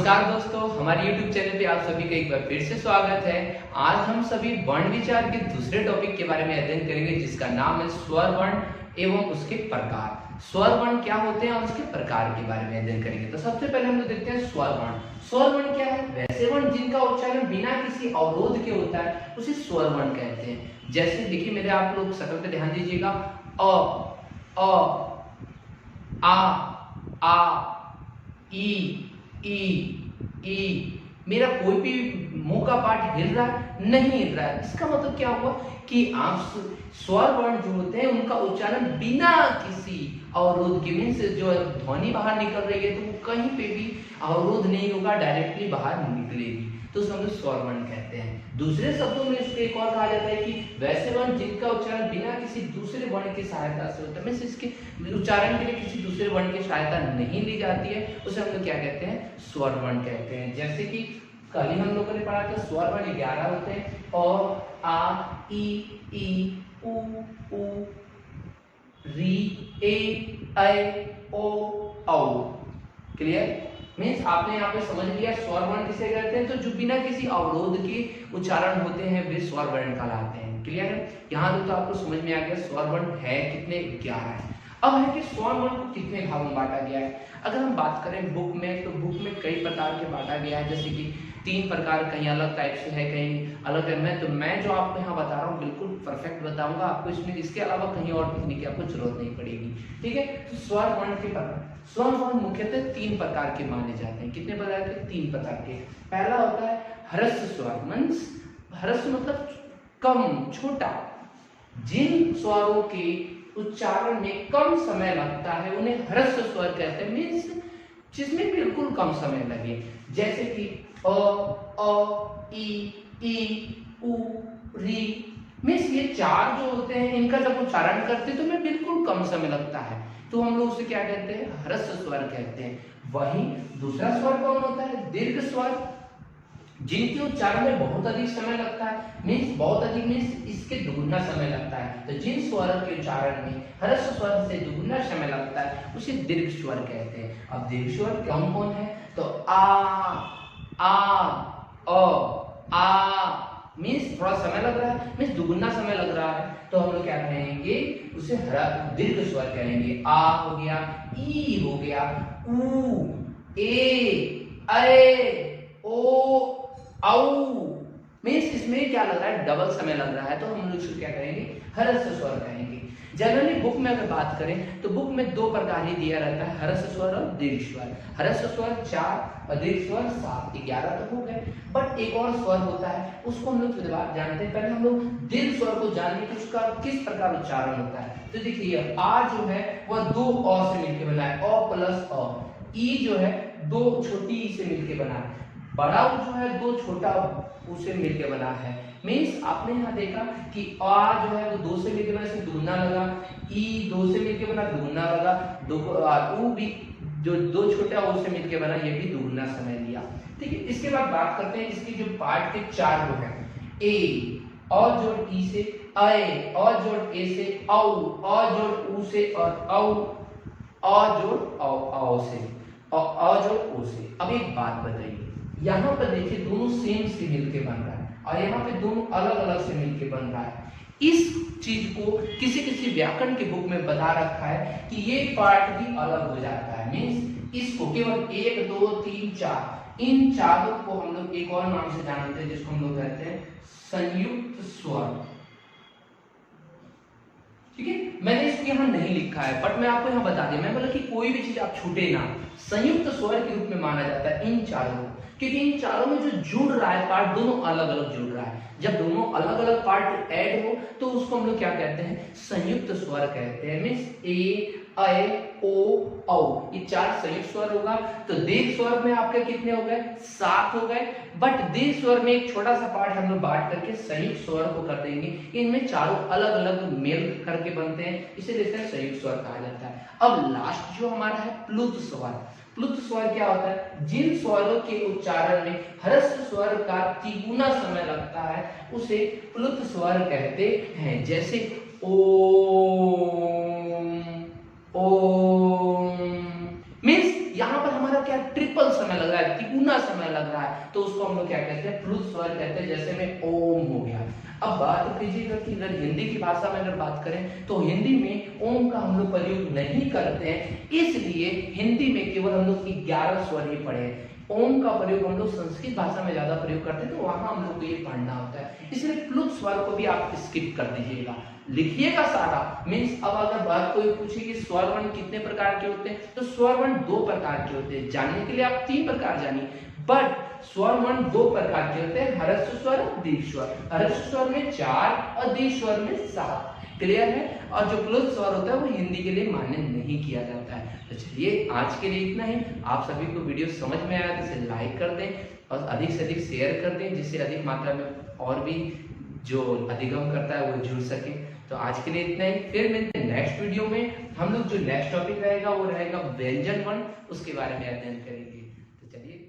नमस्कार दोस्तों, हमारे YouTube चैनल पे आप सभी का एक बार फिर से स्वागत है। आज हम सभी वर्ण विचार के दूसरे टॉपिक के बारे में अध्ययन करेंगे जिसका नाम है स्वर वर्ण एवं उसके प्रकार। स्वर वर्ण क्या होते हैं और उसके प्रकार के बारे में अध्ययन करेंगे। तो सबसे पहले हम लोग देखते हैं स्वर वर्ण। स्वर वर्ण क्या है? वैसे वर्ण जिनका उच्चारण बिना किसी अवरोध के होता है उसे स्वर वर्ण कहते हैं। जैसे देखिए मेरे आप लोग शक्ल पे ध्यान दीजिएगा, अ आ ई। मेरा कोई भी मुंह का पार्ट हिल रहा है? नहीं हिल रहा है। इसका मतलब क्या हुआ कि आप स्वर वर्ण जो होते हैं उनका उच्चारण बिना किसी अवरोध के, मीन्स जो ध्वनि बाहर निकल रही है तो वो कहीं पे भी अवरोध नहीं होगा, डायरेक्टली बाहर निकलेगी, तो उसे हम लोग स्वर वर्ण कहते हैं। दूसरे शब्दों में इसको एक और कहा जाता है कि वैसे वर्ण जिनका उच्चारण बिना किसी दूसरे वर्ण की सहायता से होता है, मीन्स इसके उच्चारण के लिए किसी दूसरे वर्ण की सहायता नहीं ली जाती है, उसे हम लोग क्या कहते हैं? स्वर वर्ण कहते हैं। जैसे कि कल ही हम लोगों ने पढ़ा था स्वर वर्ण 11 होते हैं, अ आ ई उ री ए ओ औ। क्लियर? मीन्स आपने यहाँ पे समझ लिया स्वर वर्ण किसे कहते हैं, तो जो बिना किसी अवरोध के उच्चारण होते हैं वे स्वर वर्ण कहलाते हैं। क्लियर है? यहाँ तक तो आपको समझ में आ गया स्वर वर्ण है कितने? 11 है। अब है कि स्वर वर्ण को कितने भागों में बांटा गया है। अगर हम बात करें बुक में, तो बुक में कई प्रकार के बांटा गया है, जैसे कि 3 प्रकार, कहीं अलग टाइप से है, कहीं अलग है। मैं जो आपको यहाँ बता रहा हूँ बिल्कुल परफेक्ट बताऊंगा आपको, इसमें इसके अलावा कहीं और लिखने की आपको जरूरत नहीं पड़ेगी। ठीक है? तो स्वर वर्ण के प्रकार, स्वर वर्ण मुख्यतः 3 प्रकार के माने जाते हैं। कितने प्रकार के? 3 प्रकार के। पहला होता है ह्रस्व स्वर, मीन्स ह्रस्व मतलब कम, छोटा। जिन स्वरों के उच्चारण में कम समय लगता है उन्हें ह्रस्व स्वर कहते हैं, मीन्स जिसमें बिल्कुल कम समय लगे। जैसे कि अ ई उ री, मीन्स ये 4 जो होते हैं इनका जब उच्चारण करते हैं तो में बिल्कुल कम समय लगता है, तो हम लोग उसे क्या कहते हैं? ह्रस्व स्वर कहते हैं। वहीं दूसरा स्वर कौन होता है? दीर्घ स्वर, जिनके उच्चारण में बहुत अधिक समय लगता है, मीन्स बहुत अधिक मीन्स इसके दुगुना समय लगता है। तो जिन स्वरों के उच्चारण में ह्रस्व स्वर से दुगुना समय लगता है उसे दीर्घ स्वर कहते हैं। अब दीर्घ स्वर कौन कौन है? तो आ मीन्स थोड़ा समय लग रहा है, मीन्स दुगुना समय लग रहा है, तो हम लोग क्या कहेंगे? उसे दीर्घ स्वर कहेंगे। आ हो गया, ई हो गया, उ ए ओ औ, मीन्स इसमें क्या लग रहा है? डबल समय लग रहा है, तो हम लोग इसको क्या कहेंगे? ह्रस्व स्वर कहेंगे। जनरली बुक में अगर बात करें तो बुक में 2 प्रकार ही दिया रहता है, ह्रस्व स्वर और दीर्घ स्वर। ह्रस्व स्वर 4 और दीर्घ स्वर 7, 11 तो हो गए। बट एक और स्वर होता है, उसको हम लोग जानते हैं। पहले हम लोग दीर्घ स्वर को जानेंगे कि उसका किस प्रकार उच्चारण होता है। तो देखिए आ जो है वह 2 अ से मिलकर बना है, अ प्लस अ। ई जो है 2 छोटी ई से मिलकर बना है, बड़ा उ जो है 2 छोटा उ से मिलकर बना है। मीन्स आपने यहाँ देखा कि आ जो है वो 2 से मिलकर बना, इसमें दुगुना लगा, ई 2 से मिलकर बना, दुगुना लगा, उ भी जो 2 छोटा उ से मिलकर बना, ये भी दुगुना समय लिया। ठीक है? इसके बाद बात करते हैं इसकी जो पार्ट के 4 लोग हैं। ए और जोड़ ई से अ, और जोड़ ए से औ, और जोड़ उ से और जोड़ औ से, और जोड़ ओ से। अब एक बात बताइए, यहाँ पर देखिए दोनों सेम से मिलके बन रहा है और यहाँ पे दोनों अलग अलग से मिलके बन रहा है। इस चीज को किसी किसी व्याकरण के बुक में बता रखा है कि ये पार्ट भी अलग हो जाता है, मीन्स इसको केवल 1 2 3 4 इन चारों को हम लोग एक और नाम से जानते हैं जिसको हम लोग कहते हैं संयुक्त स्वर। ठीक है? मैंने इसको यहाँ नहीं लिखा है बट मैं आपको यहाँ बता दिया। मैं बोला कि कोई भी चीज आप छूटे ना, संयुक्त स्वर के रूप में माना जाता है इन चारों को, क्योंकि इन चारों में जो जुड़ रहा है पार्ट दोनों अलग अलग जुड़ रहा है। जब दोनों अलग अलग पार्ट ऐड हो तो उसको हम लोग क्या कहते हैं? संयुक्त स्वर कहते हैं। मीन्स ए ओ औ, ये 4 संयुक्त स्वर होगा। तो दीर्घ स्वर में आपके कितने हो गए? 7 हो गए। बट दीर्घ स्वर में एक छोटा सा पार्ट हम लोग बांट करके संयुक्त स्वर को कर देंगे। इनमें चारों अलग अलग मेल करके बनते हैं, इसे देखते हैं संयुक्त स्वर कहा जाता है। अब लास्ट जो हमारा है प्लुत स्वर। प्लुत स्वर क्या होता है? जिन स्वरों के उच्चारण में ह्रस्व स्वर का तिगुना समय लगता है उसे प्लुत स्वर कहते हैं। जैसे ओम, मीन्स यहाँ पर हमारा क्या ट्रिक ट्रिपल समय लग रहा है, तिगुना समय लग रहा है, तो उसको हम लोग क्या कहते हैं, प्लुत स्वर कहते हैं। जैसे में ओम हो गया। अब बात कीजिएगा कि अगर हिंदी की भाषा में अगर बात करें तो हिंदी में ओम का हम लोग प्रयोग नहीं करते हैं, इसलिए हिंदी में केवल हम लोग 11 स्वर ही पढ़े हैं। ओम का प्रयोग हम लोग संस्कृत भाषा में ज्यादा प्रयोग करते हैं, तो वहां हम लोग को ये पढ़ना होता है, इसलिए प्लुत स्वर को भी आप स्किप कर दीजिएगा, लिखिएगा सारा। मीन्स अब अगर बात कोई पूछे कि स्वर वर्ण कितने प्रकार के होते हैं, तो स्वर वर्ण 2 प्रकार के होते हैं। जानने के लिए आप 3 प्रकार जानिए, बट स्वर वर्ण 2 प्रकार के होते हैं, हर्ष स्वर और दीर्घ स्वर। हर्ष स्वर में 4 और दीर्घ स्वर में 7। क्लियर है? और जो प्लुत स्वर होता है वो हिंदी के लिए मान्य नहीं किया जाता है। तो चलिए आज के लिए इतना ही। आप सभी को वीडियो समझ में आया तो इसे लाइक कर दें और अधिक से अधिक शेयर कर दें, जिससे अधिक मात्रा में और भी जो अधिगम करता है वो जुड़ सके। तो आज के लिए इतना ही, फिर मिलते हैं नेक्स्ट वीडियो में। हम लोग जो नेक्स्ट टॉपिक रहेगा वो रहेगा व्यंजन वर्ण, उसके बारे में अध्ययन करेंगे। तो चलिए।